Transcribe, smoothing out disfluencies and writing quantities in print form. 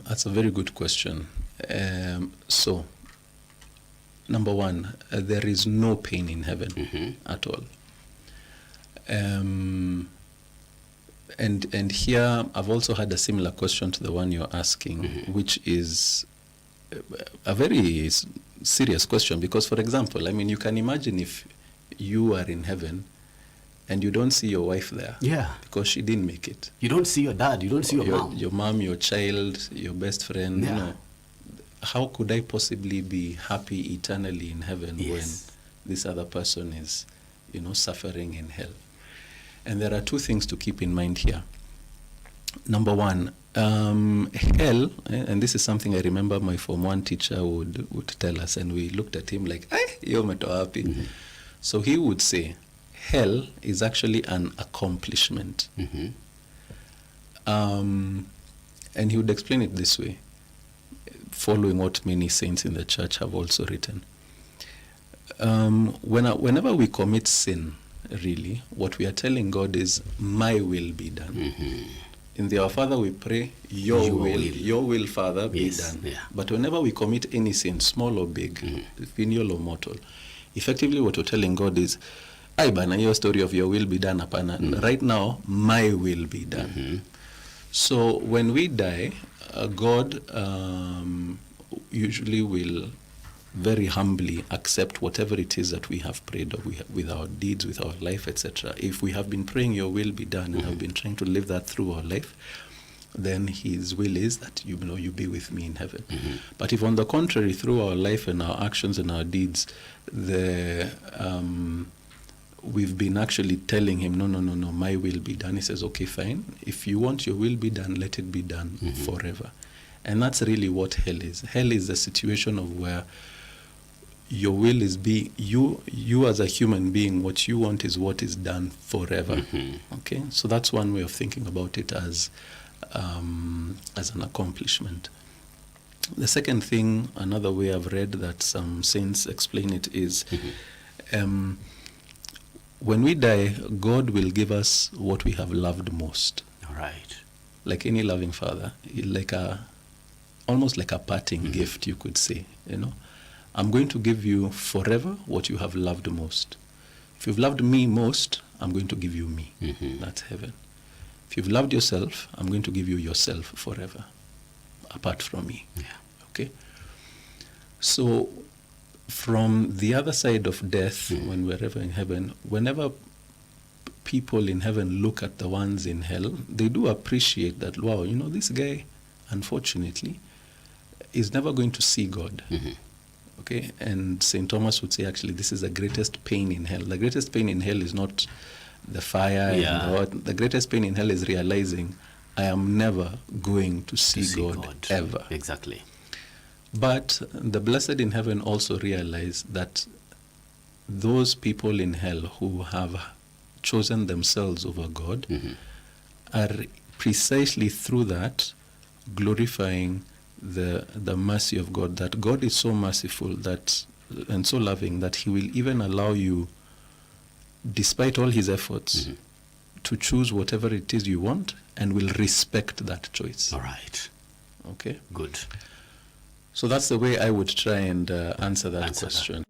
That's a very good question. So, number one, there is no pain in heaven at all. And here I've also had a similar question to the one you're asking, which is a very serious question, because, for example, I mean, you can imagine if you are in heaven and you don't see your wife there, because she didn't make it. You don't see your dad, you don't see your mom, your child, your best friend. Yeah. You know, how could I possibly be happy eternally in heaven when this other person is, suffering in hell? And there are two things to keep in mind here. Number one, hell, and this is something I remember my Form 1 teacher would tell us, and we looked at him like, you're happy. So he would say, hell is actually an accomplishment. And he would explain it this way, following what many saints in the church have also written. Whenever we commit sin, really, what we are telling God is, my will be done. In the Our Father we pray, your will, Father, be done. Yeah. But whenever we commit any sin, small or big, venial or mortal, effectively what we're telling God is, your story of your will be done upon right now, my will be done. So when we die, God usually will very humbly accept whatever it is that we have prayed of, with our deeds, with our life, etc. If we have been praying your will be done and have been trying to live that through our life, then his will is that you be with me in heaven. But if on the contrary, through our life and our actions and our deeds, we've been actually telling him, no, my will be done. He says, okay, fine. If you want your will be done, let it be done forever. And that's really what hell is. Hell is a situation of where your will is you as a human being, what you want is what is done forever. Okay, so that's one way of thinking about it as an accomplishment. The second thing, another way I've read that some saints explain it is, when we die, God will give us what we have loved most. All right. Like any loving father, almost like a parting gift, you could say. I'm going to give you forever what you have loved most. If you've loved me most, I'm going to give you me. That's heaven. If you've loved yourself, I'm going to give you yourself forever, apart from me. Yeah. Okay? So, from the other side of death, when we're ever in heaven, whenever people in heaven look at the ones in hell, they do appreciate that, wow, this guy, unfortunately, is never going to see God. Okay, and St. Thomas would say, actually, this is the greatest pain in hell. The greatest pain in hell is not the fire. The greatest pain in hell is realizing I am never going to see God ever. Exactly. But the blessed in heaven also realize that those people in hell who have chosen themselves over God are precisely through that glorifying the mercy of God, that God is so merciful and so loving that he will even allow you, despite all his efforts, to choose whatever it is you want, and will respect that choice. All right. Okay? Good. So that's the way I would try and answer that question.